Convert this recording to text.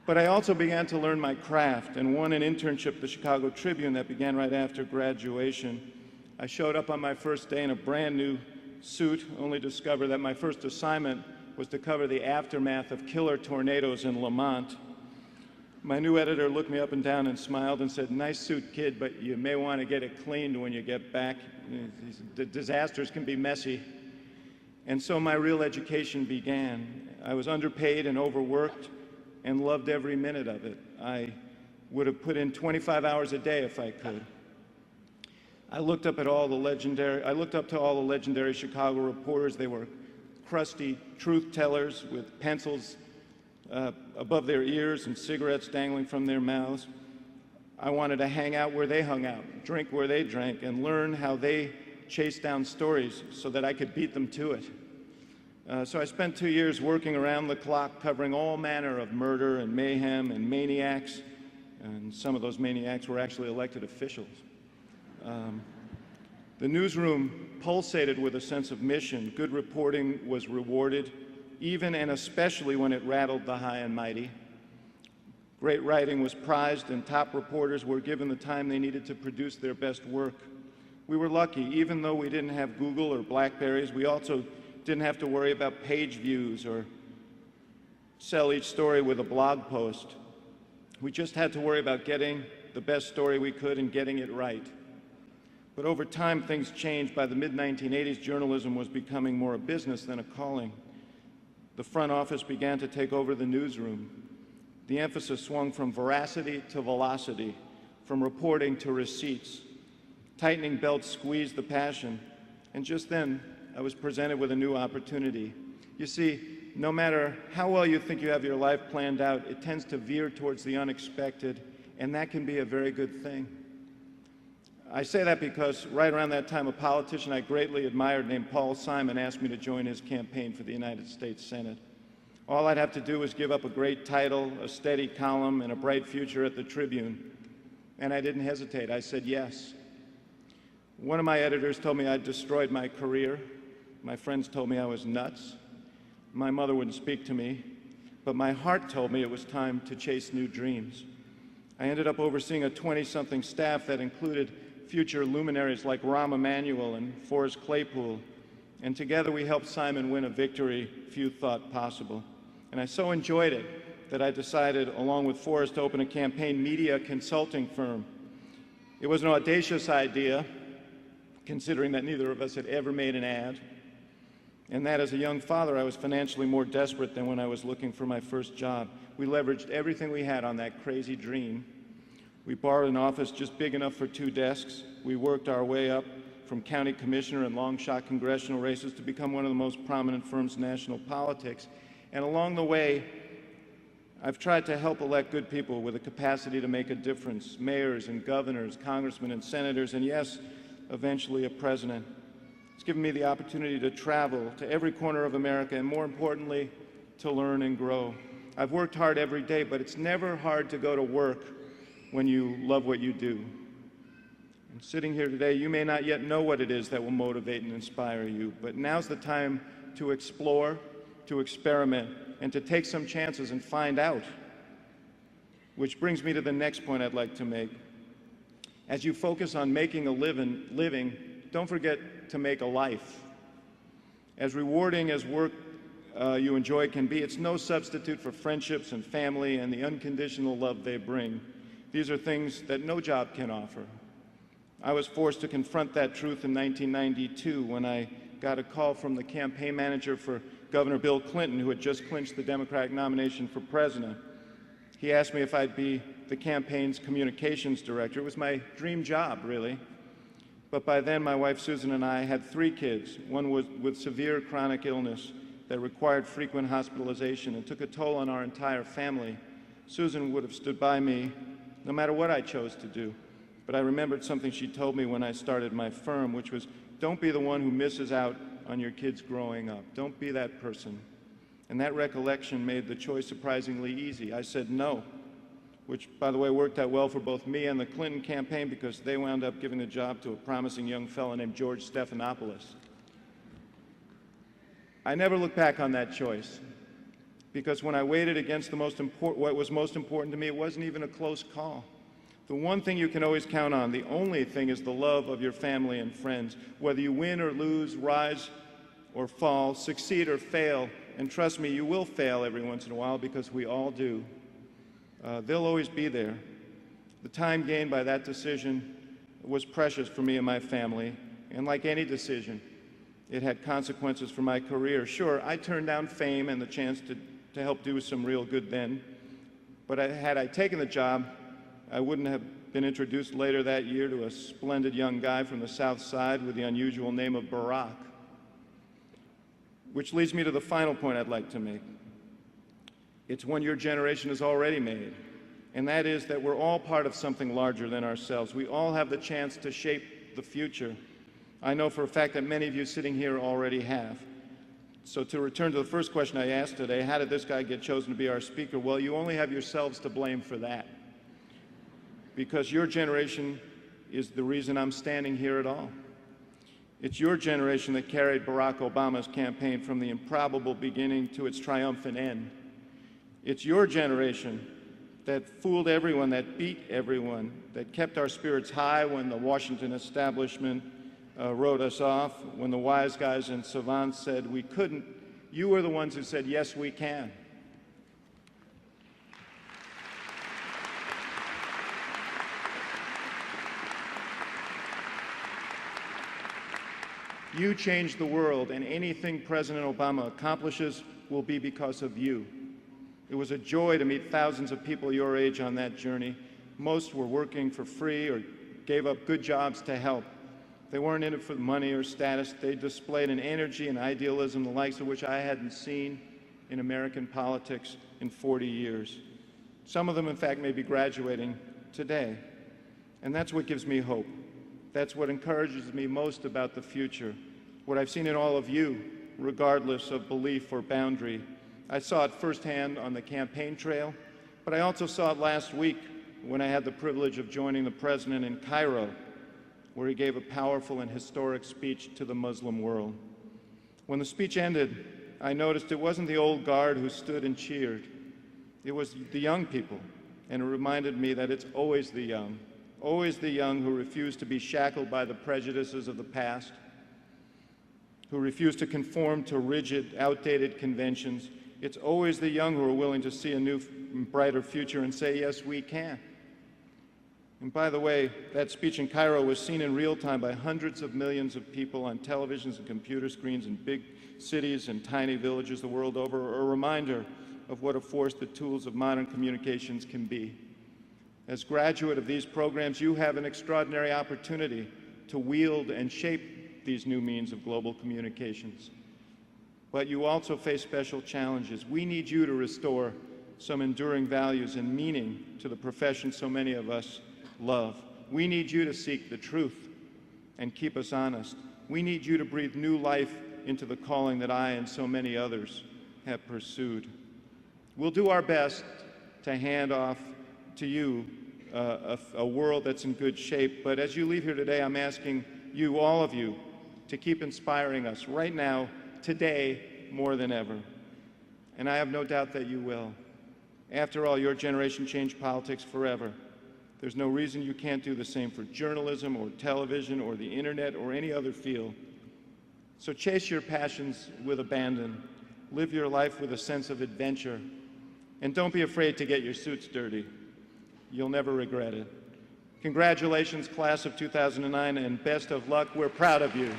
But I also began to learn my craft and won an internship at the Chicago Tribune that began right after graduation. I showed up on my first day in a brand new suit, only to discover that my first assignment was to cover the aftermath of killer tornadoes in Lamont. My new editor looked me up and down and smiled and said, "Nice suit, kid, but you may want to get it cleaned when you get back. The disasters can be messy." And so my real education began. I was underpaid and overworked and loved every minute of it. I would have put in 25 hours a day if I could. I looked up to all the legendary Chicago reporters. They were crusty truth tellers with pencils above their ears and cigarettes dangling from their mouths. I wanted to hang out where they hung out, drink where they drank, and learn how they chased down stories so that I could beat them to it. So I spent 2 years working around the clock, covering all manner of murder and mayhem and maniacs, and some of those maniacs were actually elected officials. The newsroom pulsated with a sense of mission. Good reporting was rewarded, even and especially when it rattled the high and mighty. Great writing was prized, and top reporters were given the time they needed to produce their best work. We were lucky. Even though we didn't have Google or Blackberries, we also didn't have to worry about page views or sell each story with a blog post. We just had to worry about getting the best story we could and getting it right. But over time, things changed. By the mid-1980s, journalism was becoming more a business than a calling. The front office began to take over the newsroom. The emphasis swung from veracity to velocity, from reporting to receipts. Tightening belts squeezed the passion, and just then, I was presented with a new opportunity. You see, no matter how well you think you have your life planned out, it tends to veer towards the unexpected, and that can be a very good thing. I say that because right around that time, a politician I greatly admired named Paul Simon asked me to join his campaign for the United States Senate. All I'd have to do was give up a great title, a steady column, and a bright future at the Tribune. And I didn't hesitate. I said yes. One of my editors told me I'd destroyed my career. My friends told me I was nuts. My mother wouldn't speak to me, but my heart told me it was time to chase new dreams. I ended up overseeing a 20-something staff that included future luminaries like Rahm Emanuel and Forrest Claypool, and together we helped Simon win a victory few thought possible. And I so enjoyed it that I decided, along with Forrest, to open a campaign media consulting firm. It was an audacious idea, considering that neither of us had ever made an ad, and that as a young father, I was financially more desperate than when I was looking for my first job. We leveraged everything we had on that crazy dream. We borrowed an office just big enough for 2 desks. We worked our way up from county commissioner and long-shot congressional races to become one of the most prominent firms in national politics. And along the way, I've tried to help elect good people with a capacity to make a difference, mayors and governors, congressmen and senators, and yes, eventually a president. It's given me the opportunity to travel to every corner of America and, more importantly, to learn and grow. I've worked hard every day, but it's never hard to go to work when you love what you do. And sitting here today, you may not yet know what it is that will motivate and inspire you, but now's the time to explore, to experiment, and to take some chances and find out. Which brings me to the next point I'd like to make. As you focus on making a living, don't forget to make a life. As rewarding as work you enjoy can be, it's no substitute for friendships and family and the unconditional love they bring. These are things that no job can offer. I was forced to confront that truth in 1992 when I got a call from the campaign manager for Governor Bill Clinton, who had just clinched the Democratic nomination for president. He asked me if I'd be the campaign's communications director. It was my dream job, really. But by then, my wife Susan and I had 3 kids. One was with severe chronic illness that required frequent hospitalization and took a toll on our entire family. Susan would have stood by me no matter what I chose to do. But I remembered something she told me when I started my firm, which was, don't be the one who misses out on your kids growing up. Don't be that person. And that recollection made the choice surprisingly easy. I said no, which, by the way, worked out well for both me and the Clinton campaign because they wound up giving the job to a promising young fellow named George Stephanopoulos. I never look back on that choice. Because when I weighed it against what was most important to me, it wasn't even a close call. The one thing you can always count on, the only thing, is the love of your family and friends. Whether you win or lose, rise or fall, succeed or fail, and trust me, you will fail every once in a while because we all do. They'll always be there. The time gained by that decision was precious for me and my family, and like any decision, it had consequences for my career. Sure, I turned down fame and the chance to help do some real good then, but had I taken the job, I wouldn't have been introduced later that year to a splendid young guy from the South Side with the unusual name of Barack. Which leads me to the final point I'd like to make. It's one your generation has already made, and that is that we're all part of something larger than ourselves. We all have the chance to shape the future. I know for a fact that many of you sitting here already have. So to return to the first question I asked today, how did this guy get chosen to be our speaker? Well, you only have yourselves to blame for that, because your generation is the reason I'm standing here at all. It's your generation that carried Barack Obama's campaign from the improbable beginning to its triumphant end. It's your generation that fooled everyone, that beat everyone, that kept our spirits high when the Washington establishment wrote us off, when the wise guys and savants said we couldn't. You were the ones who said, yes, we can. You changed the world, and anything President Obama accomplishes will be because of you. It was a joy to meet thousands of people your age on that journey. Most were working for free or gave up good jobs to help. They weren't in it for money or status. They displayed an energy and idealism the likes of which I hadn't seen in American politics in 40 years. Some of them, in fact, may be graduating today. And that's what gives me hope. That's what encourages me most about the future, what I've seen in all of you, regardless of belief or boundary. I saw it firsthand on the campaign trail, but I also saw it last week when I had the privilege of joining the president in Cairo, where he gave a powerful and historic speech to the Muslim world. When the speech ended, I noticed it wasn't the old guard who stood and cheered. It was the young people, and it reminded me that it's always the young who refuse to be shackled by the prejudices of the past, who refuse to conform to rigid, outdated conventions. It's always the young who are willing to see a new, brighter future and say, yes, we can. And by the way, that speech in Cairo was seen in real time by hundreds of millions of people on televisions and computer screens in big cities and tiny villages the world over, a reminder of what a force the tools of modern communications can be. As graduate of these programs, you have an extraordinary opportunity to wield and shape these new means of global communications. But you also face special challenges. We need you to restore some enduring values and meaning to the profession so many of us love. We need you to seek the truth and keep us honest. We need you to breathe new life into the calling that I and so many others have pursued. We'll do our best to hand off to you a world that's in good shape. But as you leave here today, I'm asking you, all of you, to keep inspiring us right now, today, more than ever. And I have no doubt that you will. After all, your generation changed politics forever. There's no reason you can't do the same for journalism or television or the internet or any other field. So chase your passions with abandon. Live your life with a sense of adventure. And don't be afraid to get your suits dirty. You'll never regret it. Congratulations, class of 2009, and best of luck. We're proud of you.